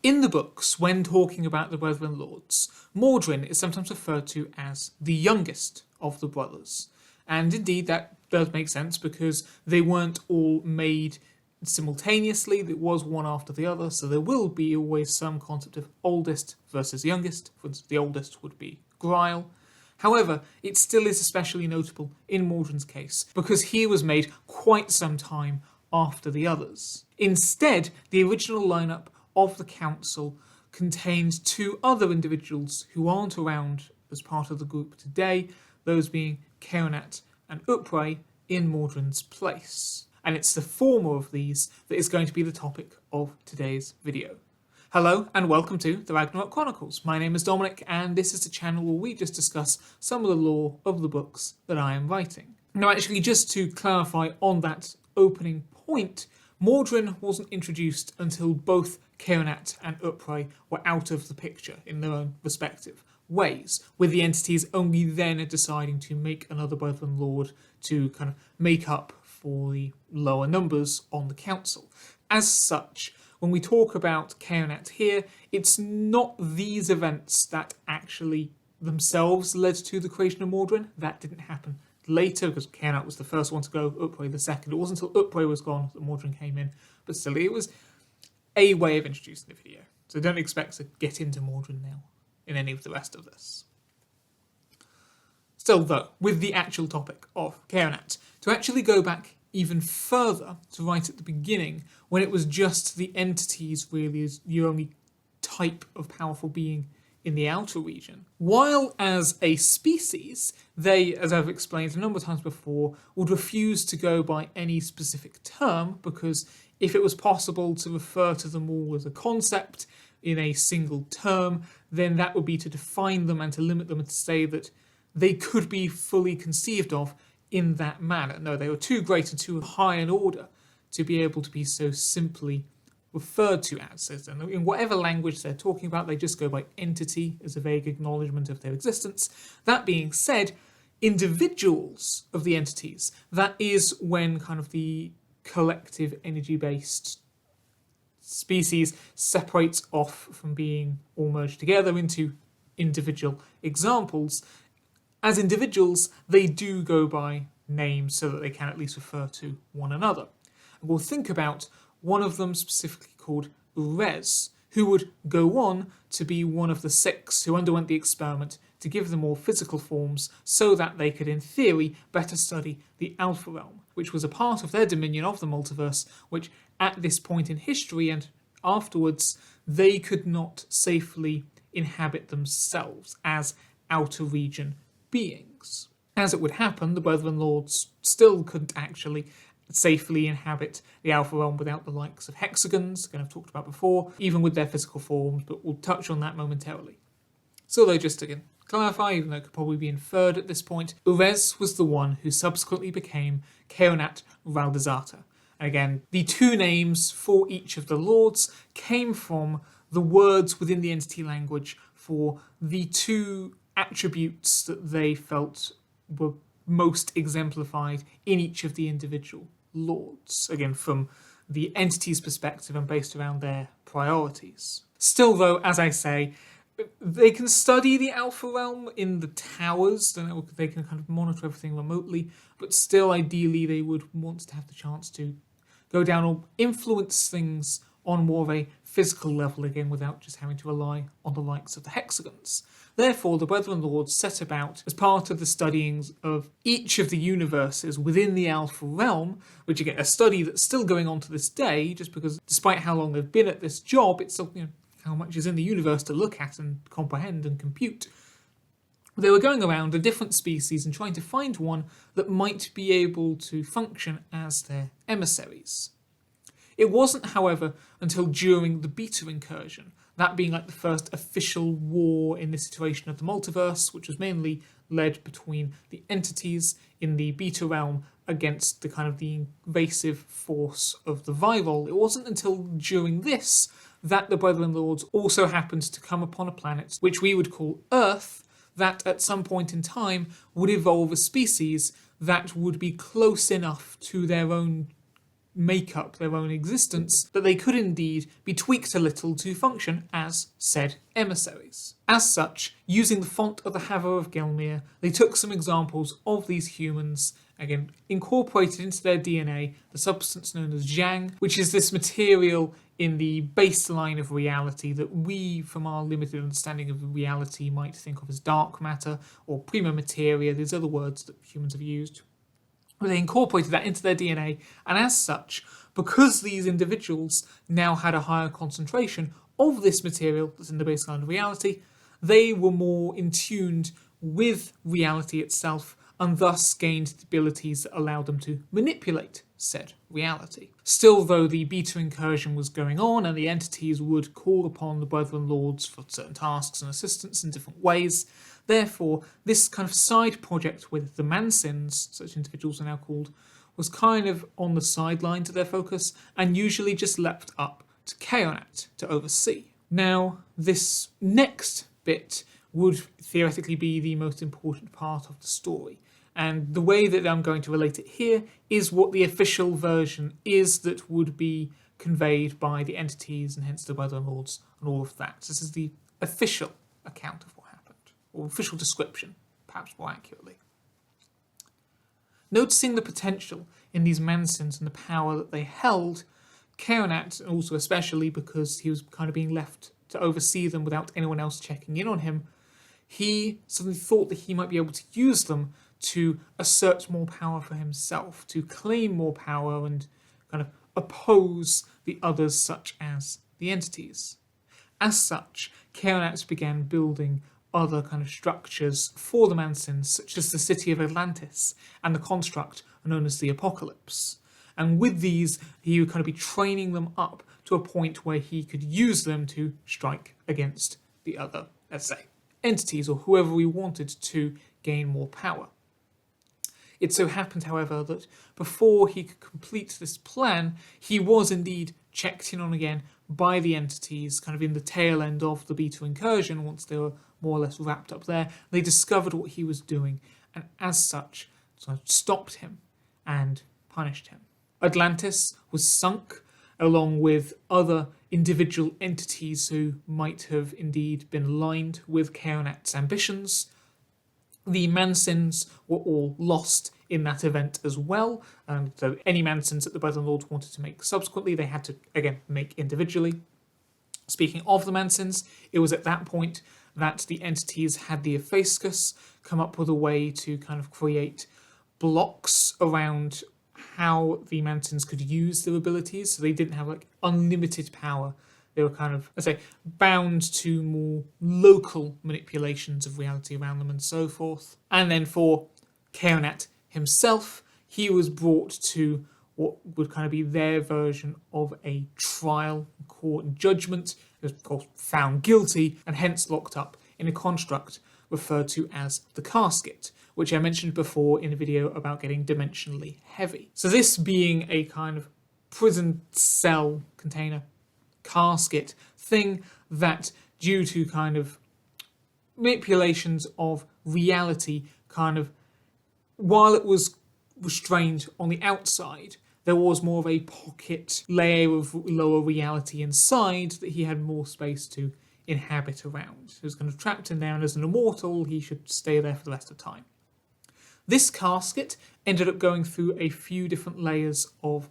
In the books, when talking about the Brethren Lords, Mordrin is sometimes referred to as the youngest of the brothers. And indeed, that does make sense because they weren't all made simultaneously. It was one after the other, so there will be always some concept of oldest versus youngest. For instance, the oldest would be Gryal. However, it still is especially notable in Mordrin's case because he was made quite some time after the others. Instead, the original lineup of the council contains two other individuals who aren't around as part of the group today, those being Khaonat and Upre in Mordrin's place. And it's the former of these that is going to be the topic of today's video. Hello and welcome to the Ragnarok Chronicles. My name is Dominic and this is the channel where we just discuss some of the lore of the books that I am writing. Now actually, just to clarify on that opening point, Mordrin wasn't introduced until both Khaonat and Upre were out of the picture in their own respective ways, with the entities only then deciding to make another Brethren Lord to kind of make up for the lower numbers on the council. As such, when we talk about Khaonat here, it's not these events that actually themselves led to the creation of Mordrin. That didn't happen later because Khaonat was the first one to go, Upre the second. It wasn't until Upre was gone that Mordrin came in, but still it was a way of introducing the video. So don't expect to get into Mordrin now in any of the rest of this. Still though, with the actual topic of Khaonat, to actually go back even further to right at the beginning, when it was just the entities really as your only type of powerful being in the outer region. While as a species, they, as I've explained a number of times before, would refuse to go by any specific term because if it was possible to refer to them all as a concept in a single term, then that would be to define them and to limit them and to say that they could be fully conceived of in that manner. No, they were too great and too high an order to be able to be so simply referred to as. And in whatever language they're talking about, they just go by entity as a vague acknowledgement of their existence. That being said, individuals of the entities, that is when kind of the collective energy-based species separates off from being all merged together into individual examples. As individuals, they do go by names so that they can at least refer to one another. And we'll think about one of them specifically called Urez, who would go on to be one of the 6 who underwent the experiment to give them all physical forms so that they could, in theory, better study the Alpha Realm, which was a part of their dominion of the multiverse, which at this point in history and afterwards, they could not safely inhabit themselves as outer region beings. As it would happen, the Brethren Lords still couldn't actually safely inhabit the Alpha Realm without the likes of hexagons, again I've talked about before, even with their physical forms, but we'll touch on that momentarily. So though, just to clarify, even though it could probably be inferred at this point, Urez was the one who subsequently became Khaonat Raldazata. And again, the two names for each of the lords came from the words within the entity language for the two attributes that they felt were most exemplified in each of the individual lords, again from the entity's perspective and based around their priorities. Still though, as I say, they can study the Alpha Realm in the towers, they can kind of monitor everything remotely, but still ideally they would want to have the chance to go down or influence things on more of a physical level again without just having to rely on the likes of the hexagons. Therefore, the Brethren Lords set about, as part of the studyings of each of the universes within the Alpha Realm, which again, a study that's still going on to this day, just because despite how long they've been at this job, it's still, how much is in the universe to look at and comprehend and compute. They were going around the different species and trying to find one that might be able to function as their emissaries. It wasn't, however, until during the Beta incursion, that being like the first official war in this iteration of the multiverse, which was mainly led between the entities in the Beta realm against the kind of the invasive force of the Viral. It wasn't until during this that the Brethren Lords also happened to come upon a planet which we would call Earth, that at some point in time would evolve a species that would be close enough to their own make up their own existence, but they could indeed be tweaked a little to function as said emissaries. As such, using the font of the Haver of Gelmir, they took some examples of these humans, again, incorporated into their DNA the substance known as Zhang, which is this material in the baseline of reality that we, from our limited understanding of reality, might think of as dark matter or prima materia, these other words that humans have used. They incorporated that into their DNA, and as such, because these individuals now had a higher concentration of this material that's in the baseline of reality, they were more in tune with reality itself and thus gained the abilities that allowed them to manipulate said reality. Still, though, the beta incursion was going on and the entities would call upon the Brethren Lords for certain tasks and assistance in different ways, therefore, this kind of side project with the Mancynns, such individuals are now called, was kind of on the sidelines of their focus and usually just left up to Khaonat to oversee. Now, this next bit would theoretically be the most important part of the story. And the way that I'm going to relate it here is what the official version is that would be conveyed by the entities and hence the Brethren Lords and all of that. This is the official account of what happened, or official description, perhaps more accurately. Noticing the potential in these Mancynns and the power that they held, Khaonat, and also especially because he was kind of being left to oversee them without anyone else checking in on him, he suddenly thought that he might be able to use them to assert more power for himself, to claim more power and kind of oppose the others such as the entities. As such, Khaonat began building other kind of structures for the Mancynns, such as the city of Atlantis and the construct known as the Apocalypse. And with these, he would kind of be training them up to a point where he could use them to strike against the other, let's say, entities or whoever we wanted to gain more power. It so happened, however, that before he could complete this plan, he was indeed checked in on again by the entities, kind of in the tail end of the beta incursion, once they were more or less wrapped up there. They discovered what he was doing, and as such, sort of stopped him and punished him. Atlantis was sunk, along with other individual entities who might have indeed been aligned with Khaonat's ambitions. The Mancynns were all lost in that event as well, and so any Mancynns that the Brethren Lords wanted to make subsequently, they had to, again, make individually. Speaking of the Mancynns, it was at that point that the entities had the Ephascus come up with a way to kind of create blocks around how the Mancynns could use their abilities, so they didn't have like unlimited power. They were kind of, let's say, bound to more local manipulations of reality around them and so forth. And then for Khaonat himself, he was brought to what would kind of be their version of a trial, court and judgment. He was, of course, found guilty and hence locked up in a construct referred to as the casket, which I mentioned before in a video about getting dimensionally heavy. So this being a kind of prison cell container casket thing that, due to kind of manipulations of reality, kind of, while it was restrained on the outside, there was more of a pocket layer of lower reality inside that he had more space to inhabit around. He was kind of trapped in there, and as an immortal, he should stay there for the rest of the time. This casket ended up going through a few different layers of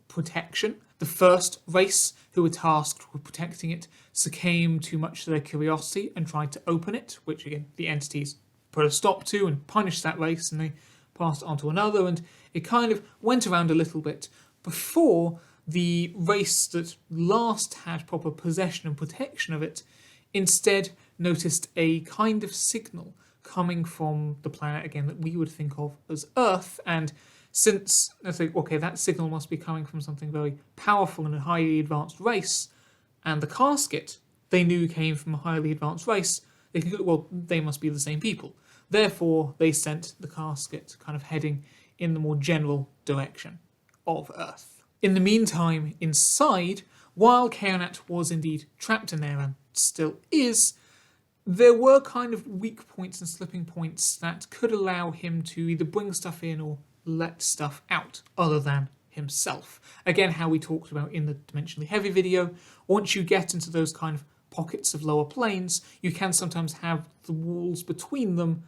protection. The first race who were tasked with protecting it succumbed too much to their curiosity and tried to open it, which again the entities put a stop to and punished that race, and they passed it on to another, and it kind of went around a little bit before the race that last had proper possession and protection of it instead noticed a kind of signal coming from the planet again that we would think of as Earth. And since I think, okay, that signal must be coming from something very powerful and a highly advanced race, and the casket they knew came from a highly advanced race, they concluded, well, they must be the same people. Therefore, they sent the casket kind of heading in the more general direction of Earth. In the meantime, inside, while Khaonat was indeed trapped in there and still is, there were kind of weak points and slipping points that could allow him to either bring stuff in or let stuff out other than himself. Again, how we talked about in the Dimensionally Heavy video, once you get into those kind of pockets of lower planes, you can sometimes have the walls between them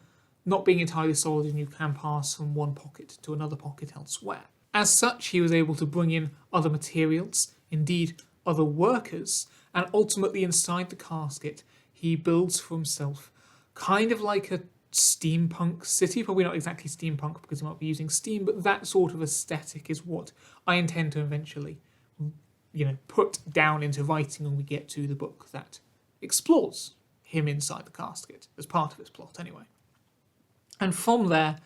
not being entirely solid, and you can pass from one pocket to another pocket elsewhere. As such, he was able to bring in other materials, indeed other workers, and ultimately inside the casket, he builds for himself kind of like a steampunk city. Probably not exactly steampunk because he might be using steam, but that sort of aesthetic is what I intend to eventually, put down into writing when we get to the book that explores him inside the casket, as part of his plot anyway. And from there,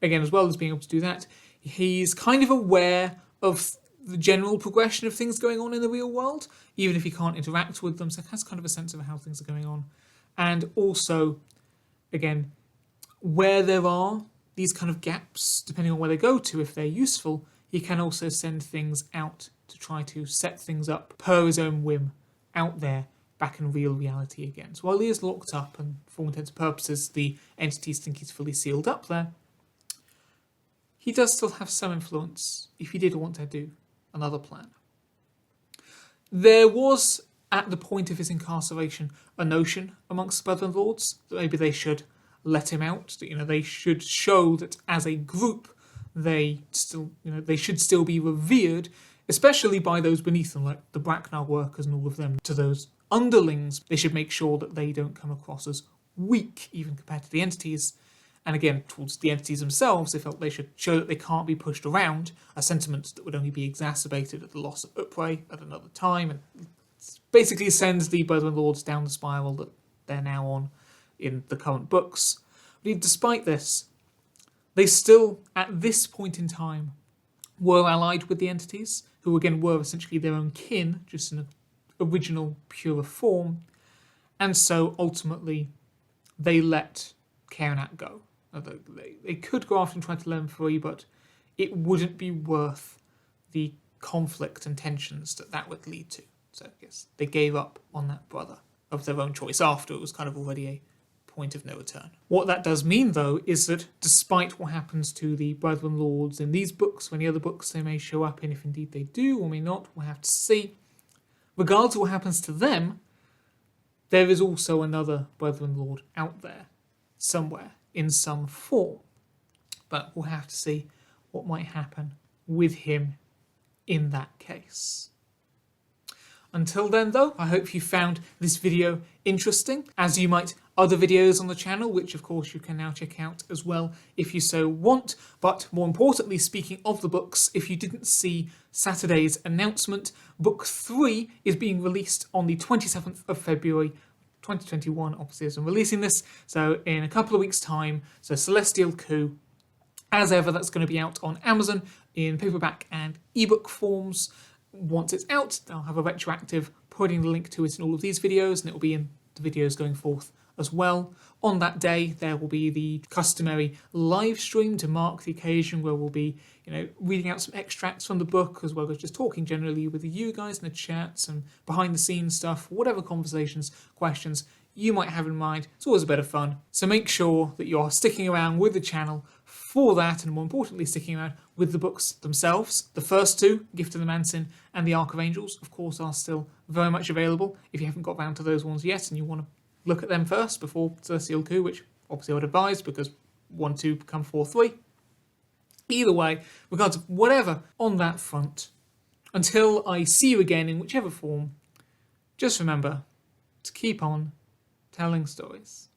again, as well as being able to do that, he's kind of aware of the general progression of things going on in the real world, even if he can't interact with them, so he has kind of a sense of how things are going on. And also, again, where there are these kind of gaps, depending on where they go to, if they're useful, he can also send things out to try to set things up per his own whim out there back in real reality again. So while he is locked up and for all intents and purposes the entities think he's fully sealed up there, he does still have some influence if he did want to do another plan. There was, at the point of his incarceration, a notion amongst the Brethren Lords that maybe they should let him out, that they should show that as a group they should still be revered, especially by those beneath them, like the Bracknell workers and all of them. To those underlings, they should make sure that they don't come across as weak, even compared to the entities. And again, towards the entities themselves, they felt they should show that they can't be pushed around, a sentiment that would only be exacerbated at the loss of Upray at another time, and basically sends the Brethren Lords down the spiral that they're now on in the current books. But despite this, they still, at this point in time, were allied with the entities, who again were essentially their own kin, just in an original, purer form, and so ultimately they let Khaonat go. Although they could go after and try to let him free, but it wouldn't be worth the conflict and tensions that would lead to. So yes, they gave up on that brother of their own choice after it was kind of already a point of no return. What that does mean, though, is that despite what happens to the Brethren Lords in these books, or any other books they may show up in, if indeed they do or may not, we'll have to see. Regardless of what happens to them, there is also another Brethren Lord out there, somewhere, in some form. But we'll have to see what might happen with him in that case. Until then, though, I hope you found this video interesting, as you might other videos on the channel, which of course you can now check out as well if you so want. But more importantly, speaking of the books, if you didn't see Saturday's announcement, Book 3 is being released on the 27th of February 2021, obviously as I'm releasing this, so in a couple of weeks' time. So Celestial Coup, as ever, that's going to be out on Amazon in paperback and ebook forms. Once it's out, I'll have a retroactive putting the link to it in all of these videos, and it will be in the videos going forth as well. On that day, there will be the customary live stream to mark the occasion, where we'll be, reading out some extracts from the book, as well as just talking generally with you guys in the chats and behind the scenes stuff, whatever conversations, questions you might have in mind. It's always a bit of fun. So make sure that you're sticking around with the channel for that, and more importantly, sticking around with the books themselves. The first two, Gift of the Mancynns and the Arc of Angels, of course, are still very much available. If you haven't got round to those ones yet and you want to look at them first before Celestial Coup, which obviously I would advise because 1, 2 become 4, 3. Either way, regardless of whatever on that front, until I see you again in whichever form, just remember to keep on telling stories.